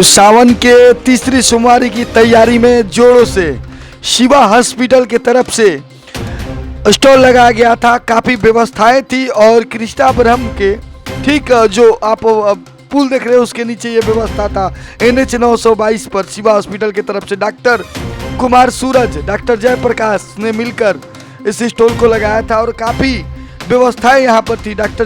तो सावन के तीसरी सोमवारी की तैयारी में जोरों से शिवा हॉस्पिटल की तरफ से स्टॉल लगाया गया था। काफ़ी व्यवस्थाएं थी और कृष्णापुरम के ठीक जो आप पुल देख रहे हो उसके नीचे ये व्यवस्था था। NH 922 पर शिवा हॉस्पिटल की तरफ से डॉक्टर कुमार सूरज, डॉक्टर जयप्रकाश ने मिलकर इस स्टॉल को लगाया था और काफ़ी व्यवस्थाएं यहाँ पर थी। डॉक्टर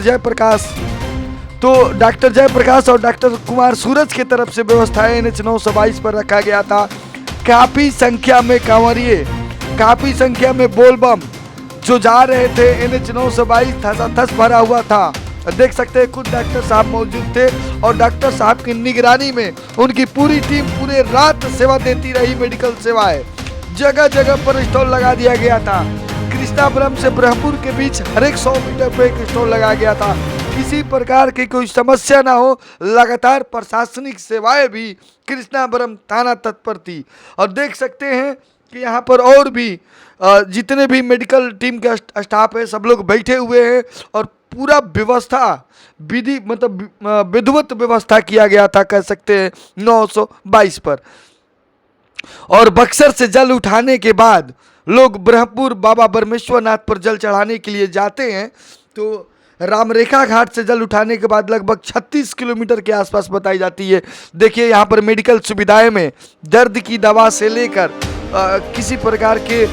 जयप्रकाश और डॉक्टर कुमार सूरज की तरफ से व्यवस्थाएं NH 922 पर रखा गया था। काफ़ी संख्या में कांवरिये, काफ़ी संख्या में बोलबम जो जा रहे थे। NH 922 धसाधस भरा हुआ था। देख सकते हैं खुद डॉक्टर साहब मौजूद थे और डॉक्टर साहब की निगरानी में उनकी पूरी टीम पूरे रात सेवा देती रही। मेडिकल सेवाएं जगह जगह पर स्टॉल लगा दिया गया था। कृष्णापुरम से ब्रह्मपुर के बीच हर एक 100 मीटर पर एक स्टॉल लगाया गया था। किसी प्रकार की कोई समस्या ना हो, लगातार प्रशासनिक सेवाएं भी कृष्णापुरम थाना तत्पर थी। और देख सकते हैं कि यहाँ पर और भी जितने भी मेडिकल टीम के स्टाफ है सब लोग बैठे हुए हैं और पूरा व्यवस्था विधि मतलब विधिवत व्यवस्था किया गया था कह सकते हैं 922 पर। और बक्सर से जल उठाने के बाद लोग ब्रह्मपुर बाबा ब्रह्मेश्वरनाथ पर जल चढ़ाने के लिए जाते हैं। तो रामरेखा घाट से जल उठाने के बाद लगभग 36 किलोमीटर के आसपास बताई जाती है। देखिए यहाँ पर मेडिकल सुविधाएं में दर्द की दवा से लेकर किसी प्रकार के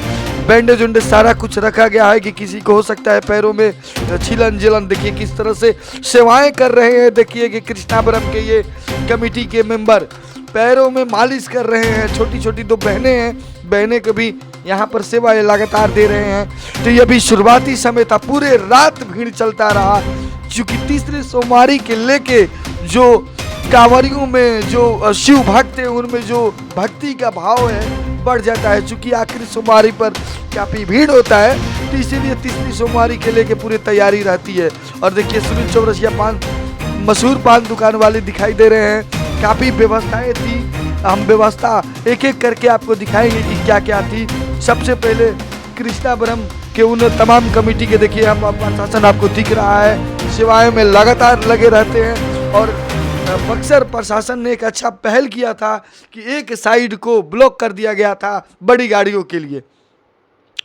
बैंडेज उंडेज सारा कुछ रखा गया है कि किसी को हो सकता है पैरों में छिलन जिलन। देखिए किस तरह से सेवाएं कर रहे हैं। देखिए कि कृष्णापुरम के ये कमेटी के मेंबर पैरों में मालिश कर रहे हैं। छोटी छोटी 2 बहनें हैं, बहनें को भी यहाँ पर सेवाएं लगातार दे रहे हैं। तो ये भी शुरुआती समय था, पूरे रात भीड़ चलता रहा। क्योंकि तीसरे सोमवारी के लेके जो कांवरियों में जो शिव भक्त है उनमें जो भक्ति का भाव है बढ़ जाता है। चूँकि आखिरी सोमवारी पर काफ़ी भीड़ होता है तो इसीलिए तीसरी सोमवारी के लेके पूरी तैयारी रहती है। और देखिए सुनील चौरसिया मशहूर पान दुकान वाले दिखाई दे रहे हैं। काफ़ी व्यवस्थाएं थी, हम व्यवस्था एक एक करके आपको दिखाएंगे कि क्या क्या थी। सबसे पहले कृष्णापुरम के उन तमाम कमेटी के देखिए हम प्रशासन आपको दिख रहा है, सेवाएं में लगातार लगे रहते हैं। और बक्सर प्रशासन ने एक अच्छा पहल किया था कि एक साइड को ब्लॉक कर दिया गया था बड़ी गाड़ियों के लिए,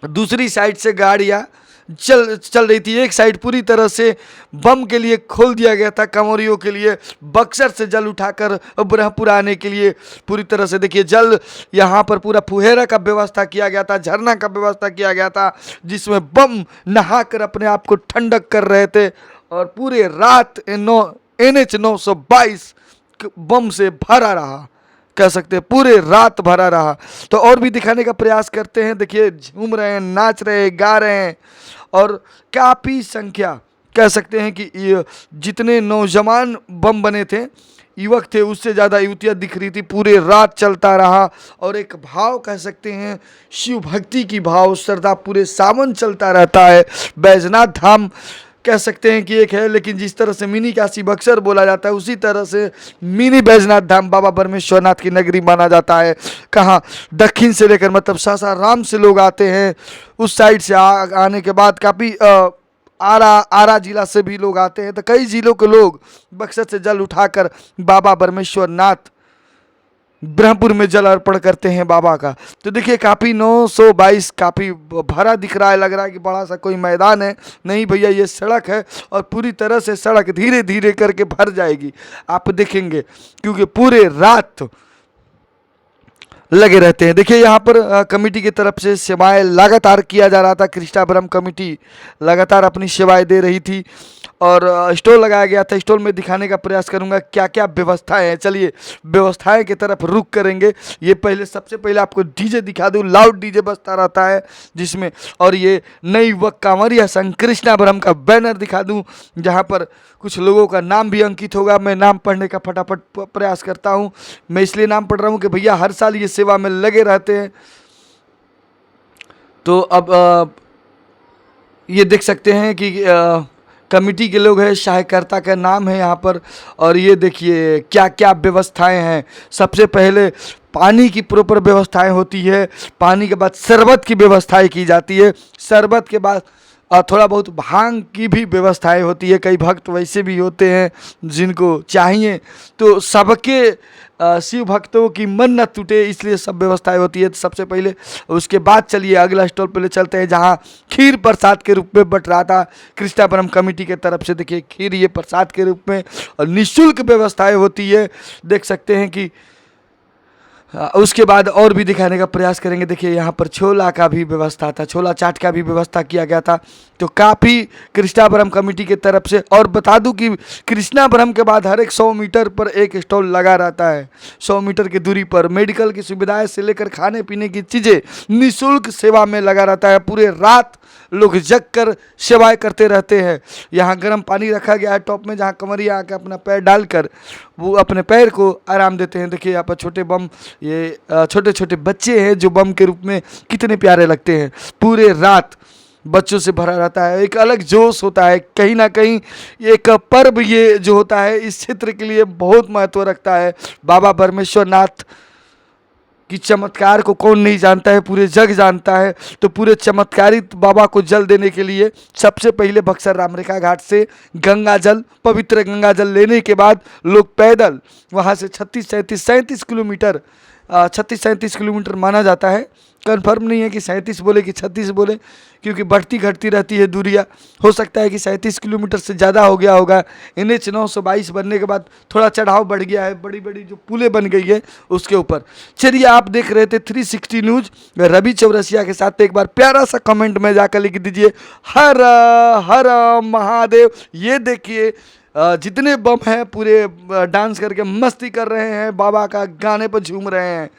दूसरी साइड से गाड़ियाँ चल रही थी। एक साइड पूरी तरह से बम के लिए खोल दिया गया था कांवरियों के लिए, बक्सर से जल उठाकर ब्रह्मपुर आने के लिए पूरी तरह से। देखिए जल यहाँ पर पूरा फुहेरा का व्यवस्था किया गया था, झरना का व्यवस्था किया गया था जिसमें बम नहाकर अपने आप को ठंडक कर रहे थे। और पूरे रात NH 922 बम से भरा रहा कह सकते हैं, पूरे रात भरा रहा। तो और भी दिखाने का प्रयास करते हैं। देखिए झूम रहे हैं, नाच रहे हैं, गा रहे हैं और काफ़ी संख्या कह सकते हैं कि जितने नौजवान बम बने थे, युवक थे, उससे ज़्यादा युवतियाँ दिख रही थी। पूरे रात चलता रहा और एक भाव कह सकते हैं शिव भक्ति की भाव श्रद्धा पूरे सावन चलता रहता है। बैजनाथ धाम कह सकते हैं कि एक है, लेकिन जिस तरह से मिनी काशी बक्सर बोला जाता है उसी तरह से मिनी बैजनाथ धाम बाबा परमेश्वरनाथ की नगरी माना जाता है। कहाँ दक्षिण से लेकर मतलब सासाराम से लोग आते हैं, उस साइड से आने के बाद काफ़ी आरा जिला से भी लोग आते हैं। तो कई जिलों के लोग बक्सर से जल उठाकर बाबा परमेश्वरनाथ ब्रह्मपुर में जल अर्पण करते हैं बाबा का। तो देखिए काफ़ी 922 काफ़ी भरा दिख रहा है, लग रहा है कि बड़ा सा कोई मैदान है। नहीं भैया, ये सड़क है और पूरी तरह से सड़क धीरे धीरे करके भर जाएगी, आप देखेंगे, क्योंकि पूरे रात लगे रहते हैं। देखिए यहाँ पर कमेटी की तरफ से सेवाएं लगातार किया जा रहा था। कृष्णापुरम कमेटी लगातार अपनी सेवाएं दे रही थी और स्टॉल लगाया गया था। स्टॉल में दिखाने का प्रयास करूंगा क्या क्या व्यवस्थाएं हैं। चलिए व्यवस्थाएं की तरफ रुख करेंगे। ये सबसे पहले आपको डीजे दिखा दूं, लाउड डीजे बजता रहता है जिसमें, और ये नई युवक कांवरिया संघ कृष्णापुरम का बैनर दिखा दूं जहां पर कुछ लोगों का नाम भी अंकित होगा। मैं नाम पढ़ने का फटाफट प्रयास करता हूं। मैं इसलिए नाम पढ़ रहा हूं कि भैया हर साल ये सेवा में लगे रहते हैं। तो अब ये देख सकते हैं कि कमेटी के लोग हैं, सहायकर्ता का नाम है यहाँ पर। और ये देखिए क्या क्या व्यवस्थाएं हैं। सबसे पहले पानी की प्रॉपर व्यवस्थाएं होती है, पानी के बाद शरबत की व्यवस्थाएं की जाती है, शरबत के बाद और थोड़ा बहुत भांग की भी व्यवस्थाएं होती है। कई भक्त वैसे भी होते हैं जिनको चाहिए, तो सबके शिव भक्तों की मन न टूटे इसलिए सब व्यवस्थाएं होती है। तो सबसे पहले उसके बाद चलिए अगला स्टॉल पे ले चलते हैं, जहां खीर प्रसाद के रूप में बट रहा था कृष्णापुरम कमेटी के तरफ से। देखिए खीर ये प्रसाद के रूप में और निःशुल्क व्यवस्थाएं होती है, देख सकते हैं कि उसके बाद और भी दिखाने का प्रयास करेंगे। देखिए यहाँ पर छोला का भी व्यवस्था था, छोला चाट का भी व्यवस्था किया गया था। तो काफ़ी कृष्णापुरम कमेटी की तरफ से, और बता दूं कि कृष्णापुरम के बाद हर एक 100 मीटर पर एक स्टॉल लगा रहता है। 100 मीटर की दूरी पर मेडिकल की सुविधाएं से लेकर खाने पीने की चीज़ें निःशुल्क सेवा में लगा रहता है। पूरे रात लोग जग कर सेवाएं करते रहते हैं। यहाँ गर्म पानी रखा गया है टॉप में, जहाँ कंवरिया आकर अपना पैर डालकर वो अपने पैर को आराम देते हैं। देखिए यहाँ पर छोटे बम, ये छोटे छोटे बच्चे हैं जो बम के रूप में कितने प्यारे लगते हैं। पूरे रात बच्चों से भरा रहता है, एक अलग जोश होता है। कहीं ना कहीं एक पर्व ये जो होता है इस क्षेत्र के लिए बहुत महत्व रखता है। बाबा परमेश्वर नाथ कि चमत्कार को कौन नहीं जानता है, पूरे जग जानता है। तो पूरे चमत्कारित बाबा को जल देने के लिए सबसे पहले बक्सर रामरेखा घाट से गंगा जल, पवित्र गंगा जल लेने के बाद लोग पैदल वहाँ से 37 किलोमीटर 37 किलोमीटर माना जाता है। कन्फर्म नहीं है कि 37 बोले कि 36 बोले, क्योंकि बढ़ती घटती रहती है दूरियाँ। हो सकता है कि 37 किलोमीटर से ज़्यादा हो गया होगा। NH 922 बनने के बाद थोड़ा चढ़ाव बढ़ गया है, बड़ी बड़ी जो पुलें बन गई है उसके ऊपर। चलिए आप देख रहे थे 360 न्यूज़ रवि चौरसिया के साथ। एक बार प्यारा सा कमेंट में जाकर लिख दीजिए हर हर महादेव। ये देखिए जितने बम हैं पूरे डांस करके मस्ती कर रहे हैं, बाबा का गाने पर झूम रहे हैं।